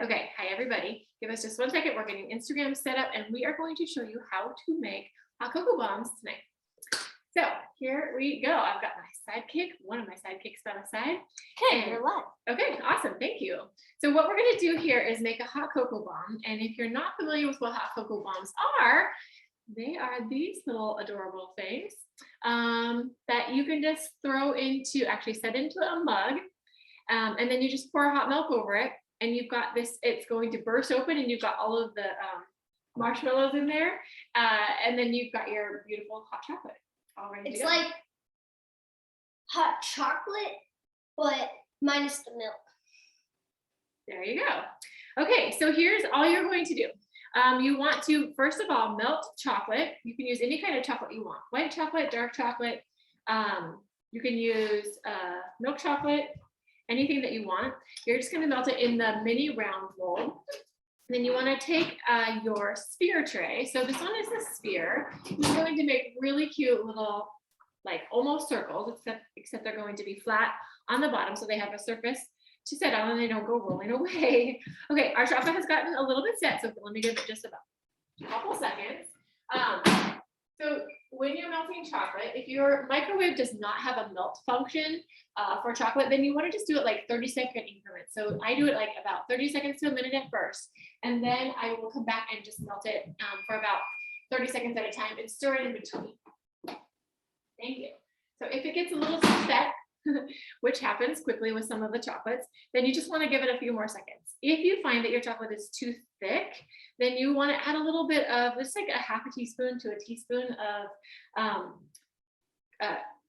Okay, hi everybody. Give us just 1 second. We're getting Instagram set up and we are going to show you how to make hot cocoa bombs tonight. So here we go. I've got my sidekick, one of my sidekicks by my side. Okay, you're live. Okay, awesome. Thank you. So what we're going to do here is make a hot cocoa bomb. And if you're not familiar with what hot cocoa bombs are, they are these little adorable things that you can just throw into, actually set into a mug. And then you just pour hot milk over it. And you've got this, it's going to burst open and you've got all of the marshmallows in there. And then you've got your beautiful hot chocolate all ready to go. It's like hot chocolate, but minus the milk. There you go. Okay, so here's all you're going to do. You want to, first of all, melt chocolate. You can use any kind of chocolate you want. White chocolate, dark chocolate. You can use milk chocolate, anything that you want. You're just going to melt it in the mini round mold. Then you want to take your sphere tray. So this one is a sphere. You're going to make really cute little, like almost circles, except they're going to be flat on the bottom, so they have a surface to set on and they don't go rolling away. Okay, our chocolate has gotten a little bit set, so let me give it just about a couple seconds. So when you're melting chocolate, if your microwave does not have a melt function for chocolate, then you want to just do it like 30-second increments. So I do it like about 30 seconds to a minute at first, and then I will come back and just melt it for about 30 seconds at a time and stir it in between. Thank you. So if it gets a little set, which happens quickly with some of the chocolates, then you just want to give it a few more seconds. If you find that your chocolate is too thick, then you want to add a little bit of, just like a half a teaspoon to a teaspoon of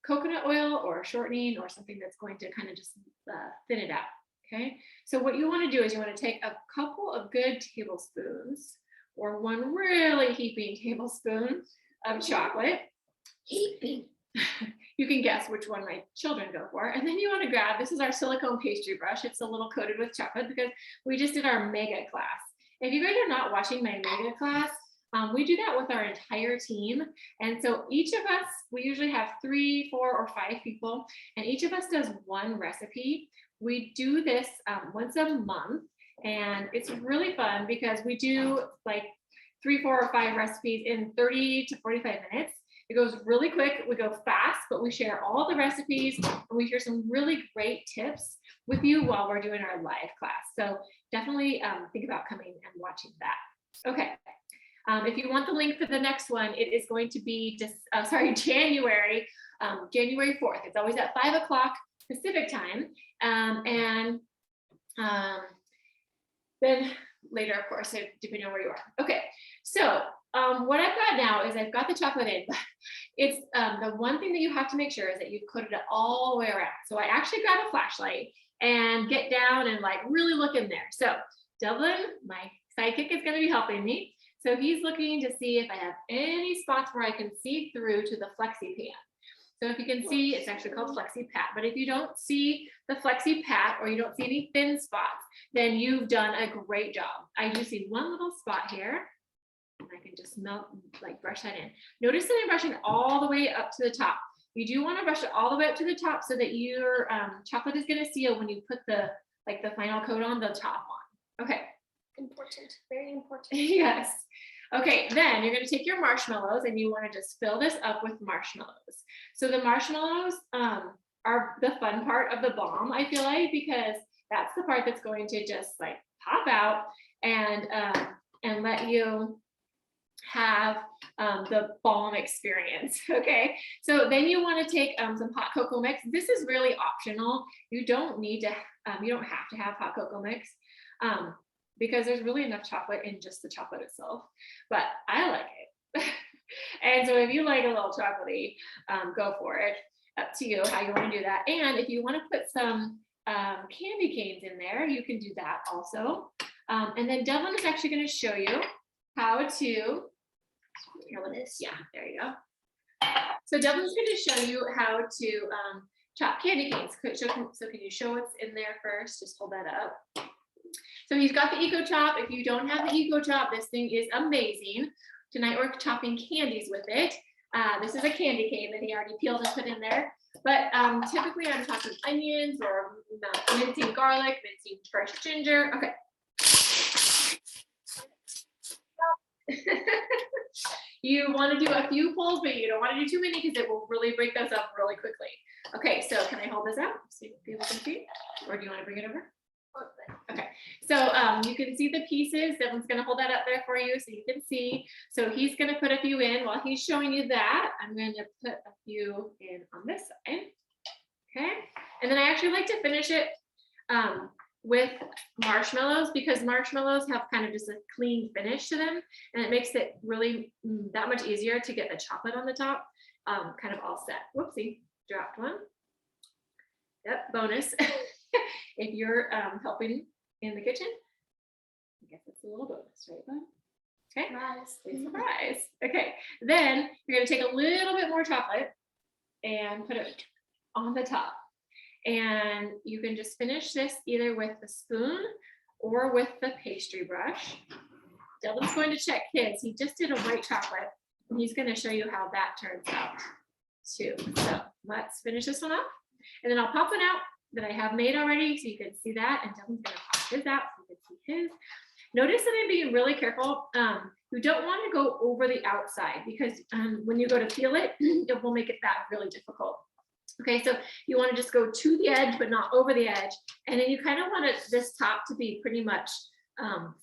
coconut oil or shortening or something that's going to kind of just thin it out. Okay, so what you want to do is you want to take a couple of good tablespoons or one really heaping tablespoon of chocolate. Heaping. You can guess which one my children go for. And then you want to grab, this is our silicone pastry brush. It's a little coated with chocolate because we just did our mega class. If you guys are not watching my mega class, we do that with our entire team. And so each of us, we usually have 3, 4, or 5 people, and each of us does one recipe. We do this once a month, and it's really fun because we do like 3, 4, or 5 recipes in 30 to 45 minutes. It goes really quick, we go fast, but we share all the recipes and we share some really great tips with you while we're doing our live class. So definitely think about coming and watching that. Okay, if you want the link for the next one, it is going to be just, January 4th. It's always at 5 o'clock Pacific time. Then later, of course, depending on where you are. Okay, so what I've got now is I've got the chocolate in, but it's the one thing that you have to make sure is that you've coated it all the way around. So I actually grab a flashlight and get down and like really look in there. So Devlin, my sidekick, is going to be helping me. So he's looking to see if I have any spots where I can see through to the Flexi Pan. So if you can see, it's actually called Flexi Pat, but if you don't see the Flexi Pat or you don't see any thin spots, then you've done a great job. I do see one little spot here. I can just brush that in. Notice that I'm brushing all the way up to the top. You do want to brush it all the way up to the top so that your chocolate is going to seal when you put the final coat on the top one. Okay. Important, very important. Yes. Okay, then you're going to take your marshmallows and you want to just fill this up with marshmallows. So the marshmallows are the fun part of the bomb, I feel like, because that's the part that's going to just like pop out and let you have the bomb experience. Okay, so then you want to take some hot cocoa mix. This is really optional. You don't need to, you don't have to have hot cocoa mix because there's really enough chocolate in just the chocolate itself, but I like it. And so if you like a little chocolatey, go for it. Up to you how you want to do that. And if you want to put some candy canes in there, you can do that also. And then Devlin is actually going to show you how to, yeah, there you go. So Devlin's going to show you how to chop candy canes. So can you show what's in there first? Just hold that up. So he's got the Eco Chop. If you don't have the Eco Chop, this thing is amazing. Tonight we're chopping candies with it. This is a candy cane that he already peeled and put in there. But typically I'm chopping onions or mincing garlic, mincing fresh ginger. Okay. You want to do a few pulls, but you don't want to do too many because it will really break those up really quickly. Okay, so can I hold this out so people can see? Or do you want to bring it over? Okay, so you can see the pieces. Dylan's going to hold that up there for you so you can see. So he's going to put a few in. While he's showing you that, I'm going to put a few in on this side. Okay, and then I actually like to finish it with marshmallows because marshmallows have kind of just a clean finish to them, and it makes it really that much easier to get the chocolate on the top kind of all set. Whoopsie, dropped one. Yep, bonus. If you're helping in the kitchen, I guess it's a little bonus, right, bud? Okay, big surprise. Okay, then you're going to take a little bit more chocolate and put it on the top. And you can just finish this either with the spoon or with the pastry brush. Dylan's going to check his. He just did a white chocolate, and he's going to show you how that turns out too. So let's finish this one off, and then I'll pop one out that I have made already so you can see that, and Dylan's going to pop his out so you can see his. Notice that I'm being really careful. You don't want to go over the outside because when you go to peel it, it will make it that really difficult. Okay, so you want to just go to the edge, but not over the edge. And then you kind of want this top to be pretty much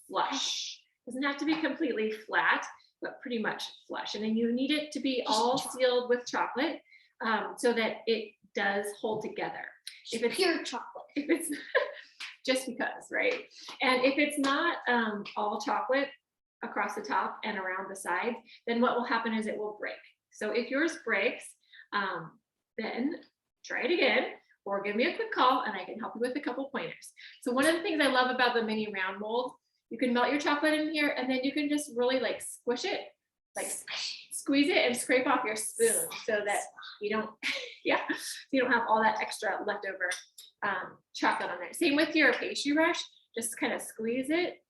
flush. It doesn't have to be completely flat, but pretty much flush. And then you need it to be all sealed with chocolate so that it does hold together. If it's pure chocolate. If it's just because, right? And if it's not all chocolate across the top and around the sides, then what will happen is it will break. So if yours breaks, then try it again or give me a quick call and I can help you with a couple pointers. So one of the things I love about the mini round mold, you can melt your chocolate in here and then you can just really like squish it, like squeeze it and scrape off your spoon so that you don't, yeah, so you don't have all that extra leftover chocolate on there. Same with your pastry brush, just kind of squeeze it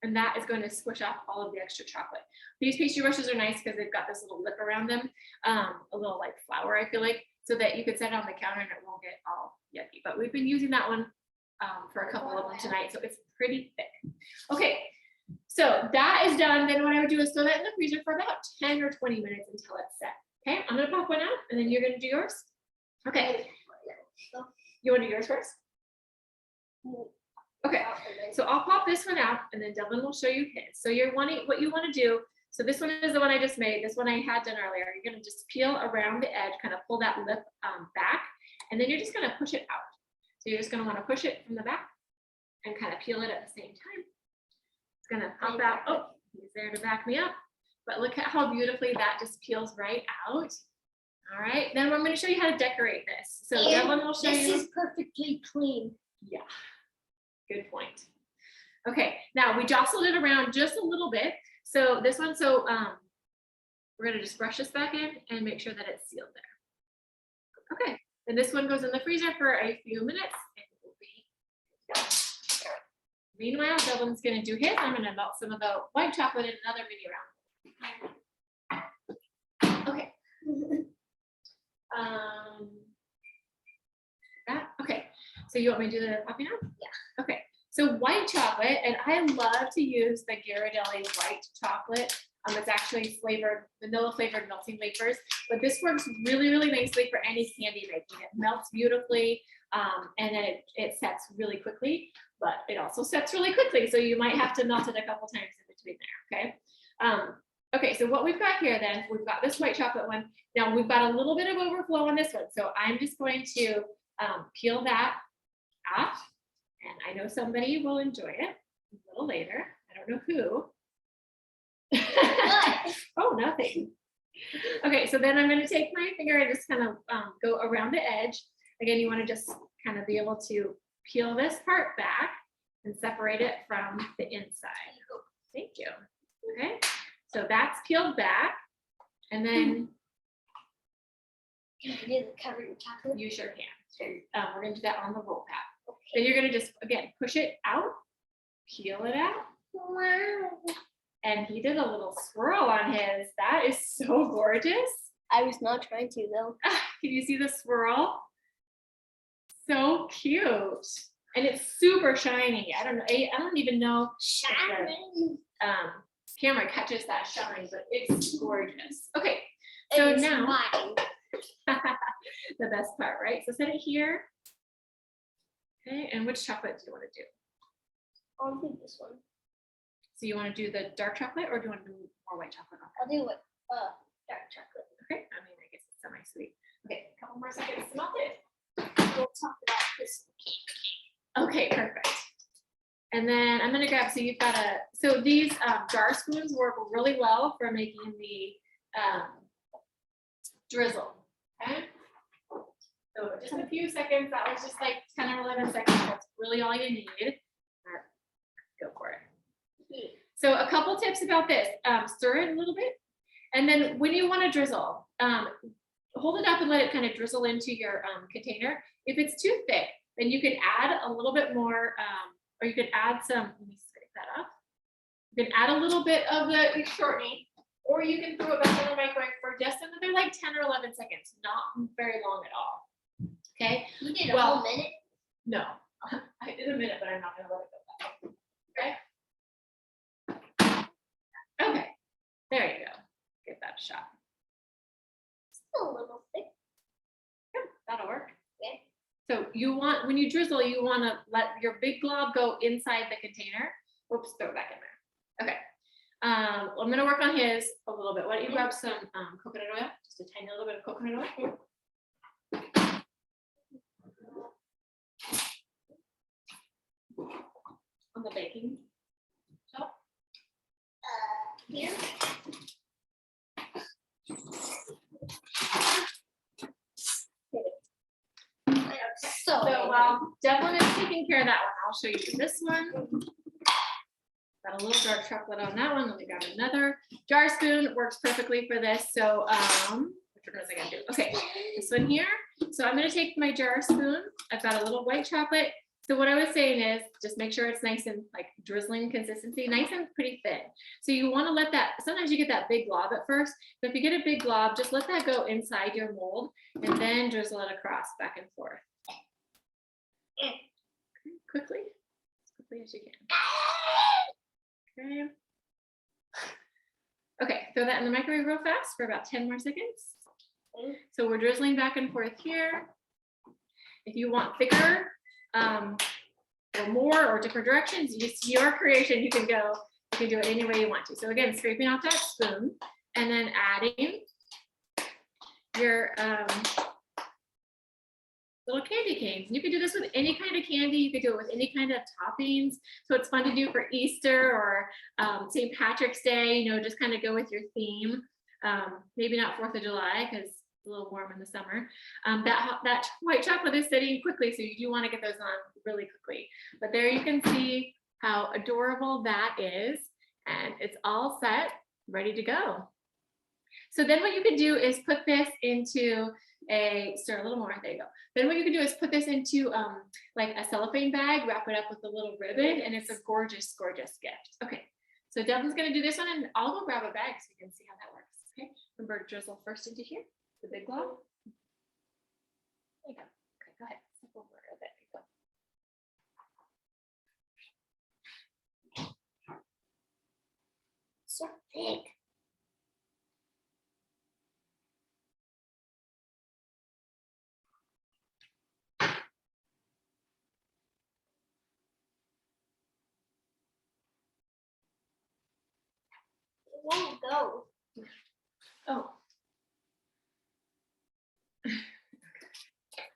and that is going to squish off all of the extra chocolate. These pastry brushes are nice because they've got this little lip around them, a little like flower, I feel like, so that you could set it on the counter and it won't get all yucky. But we've been using that one for a couple of them tonight, so it's pretty thick. Okay, so that is done. Then what I would do is throw that in the freezer for about 10 or 20 minutes until it's set. Okay, I'm gonna pop one out and then you're gonna do yours. Okay, you wanna do yours first? Okay, so I'll pop this one out and then Dylan will show you his. So you're wanting, what you wanna do, so this one is the one I just made. This one I had done earlier. You're gonna just peel around the edge, kind of pull that lip back, and then you're just gonna push it out. So you're just gonna wanna push it from the back and kind of peel it at the same time. It's gonna pop out. Oh, he's there to back me up. But look at how beautifully that just peels right out. All right, then I'm gonna show you how to decorate this. So Dylan will show you. This is perfectly clean. Yeah, good point. Okay, now we jostled it around just a little bit. So this one, we're gonna just brush this back in and make sure that it's sealed there. Okay, and this one goes in the freezer for a few minutes. And it will be done. Meanwhile, Dylan's gonna do his. I'm gonna melt some of the white chocolate in another mini round. Okay. Okay, so you want me to do the popping out? Yeah. Okay, so white chocolate, and I love to use the Ghirardelli white chocolate. It's actually flavored, vanilla flavored melting wafers, but this works really, really nicely for any candy making. It melts beautifully, and then it sets really quickly, but it also sets really quickly, so you might have to melt it a couple times in between there, okay? Okay, so what we've got here then, we've got this white chocolate one. Now we've got a little bit of overflow on this one, so I'm just going to peel that off, and I know somebody will enjoy it a little later. I don't know who. Oh, nothing. Okay, so then I'm going to take my finger and just kind of go around the edge. Again, you want to just kind of be able to peel this part back and separate it from the inside. Thank you. Okay, so that's peeled back, and then can I do the covered chocolate? You sure can. So we're going to do that on the roll pad. Okay. Then you're going to just again push it out, peel it out. Wow. And he did a little swirl on his. That is so gorgeous. I was not trying to though. Can you see the swirl? So cute. And it's super shiny. I don't know. I don't even know. Shiny. camera catches that shine, but it's gorgeous. Okay, so It's now mine. the best part, right? So set it here. Okay, and which chocolate do you want to do? I'll do this one. So you want to do the dark chocolate, or do you want to do more white chocolate on I'll do it. Dark chocolate. it? Okay, I mean, I guess it's semi-sweet. Okay, a couple more seconds to melt it. We'll talk about this. Okay, perfect. And then I'm gonna grab, so you've got so these jar spoons work really well for making the drizzle, okay? So just a few seconds, that was just like 10 or 11 seconds, that's really all you need. All right, go for it. So a couple tips about this, stir it a little bit, and then when you wanna drizzle, hold it up and let it kind of drizzle into your container. If it's too thick, then you can add a little bit more, or you could add some, let me scrape that up. You can add a little bit of the shortening, or you can throw it back in the microwave for just another like 10 or 11 seconds, not very long at all. Okay. You did a whole minute? No, I did a minute, but I'm not gonna let it go back. Okay. Okay, there you go. Give that a shot. Still a little thick. Yeah, that'll work. Okay. So you want, when you drizzle, you want to let your big glob go inside the container. Oops, throw it back in there. Okay. I'm going to work on his a little bit. Why don't you grab some coconut oil? Just a tiny little bit of coconut oil. On the baking top. Here. So while Devlin is taking care of that one, I'll show you this one. Got a little dark chocolate on that one. Let me grab another jar spoon. It works perfectly for this. So which one was I gonna do? Okay, this one here. So I'm gonna take my jar spoon. I've got a little white chocolate. So what I was saying is just make sure it's nice and like drizzling consistency, nice and pretty thin. So you want to let that, sometimes you get that big glob at first, but if you get a big glob, just let that go inside your mold and then drizzle it across back and forth. Okay, quickly, as quickly as you can. Okay. Okay, throw that in the microwave real fast for about 10 more seconds. So we're drizzling back and forth here. If you want thicker or more or different directions, it's your creation. You can go, you can do it any way you want to. So again, scraping off that spoon and then adding your little candy canes. You can do this with any kind of candy. You could do it with any kind of toppings. So it's fun to do for Easter or St. Patrick's Day, you know, just kind of go with your theme. Maybe not 4th of July because it's a little warm in the summer. That white chocolate is setting quickly, so you do want to get those on really quickly. But there you can see how adorable that is. And it's all set, ready to go. So then what you can do is put this into stir a little more, there you go. Then what you can do is put this into like a cellophane bag, wrap it up with a little ribbon, and it's a gorgeous, gorgeous gift. Okay, so Devlin's gonna do this one, and I'll go grab a bag so you can see how that works. Okay, remember to drizzle first into here, the big glob. There you go. Okay, go ahead. Step over a bit. Go. So big. It won't go. Oh.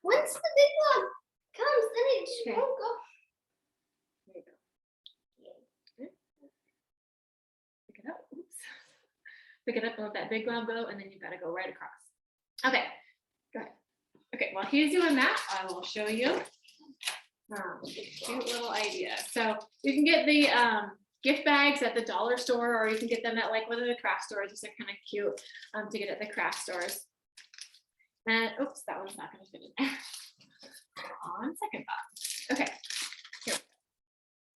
Once the big one comes, then it just Okay. won't go. There you go. Okay. Pick it up. Oops. Pick it up and let that big glob go, and then you've got to go right across. Okay, go ahead. Okay, while he's doing that, I will show you a cute little idea. So you can get the gift bags at the dollar store, or you can get them at like one of the craft stores. These are kind of cute to get at the craft stores. And oops, that one's not going to fit in there. On second thought. Okay, here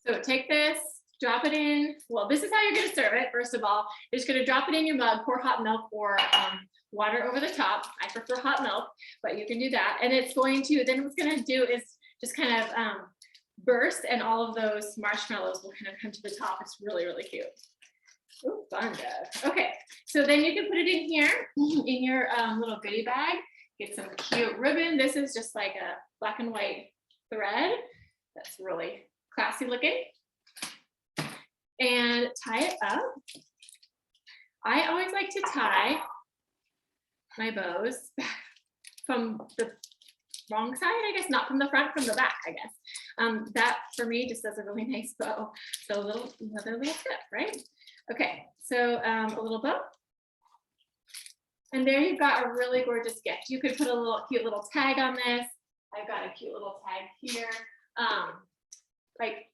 we go. So take this, drop it in. Well, this is how you're going to serve it. First of all, you're just going to drop it in your mug, pour hot milk or water over the top. I prefer hot milk, but you can do that. And it's going to, then what's going to do is just kind of burst, and all of those marshmallows will kind of come to the top. It's really, really cute. Ooh, fun, Doug. Okay, so then you can put it in here in your little goodie bag. Get some cute ribbon. This is just like a black and white thread. That's really classy looking. And tie it up. I always like to tie my bows from the wrong side, I guess, not from the front, from the back, I guess. That for me just does a really nice bow. So another little tip, right? Okay, so a little bow. And there you've got a really gorgeous gift. You could put a cute little tag on this. I've got a cute little tag here. Like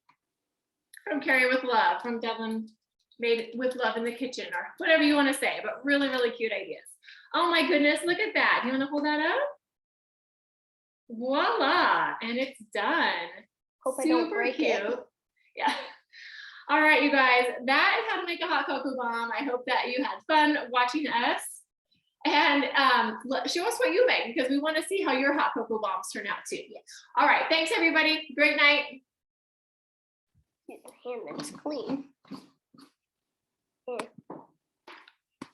from Carrie with Love, from Devlin Made with Love in the Kitchen, or whatever you want to say, but really, really cute ideas. Oh my goodness, look at that. You want to hold that up? Voila, and it's done. Hope I Super don't break cute. it. Yeah. All right, you guys, that is how to make a hot cocoa bomb. I hope that you had fun watching us. And show us what you make, because we want to see how your hot cocoa bombs turn out too. Yes. All right, thanks everybody. Great night. Your hand is clean.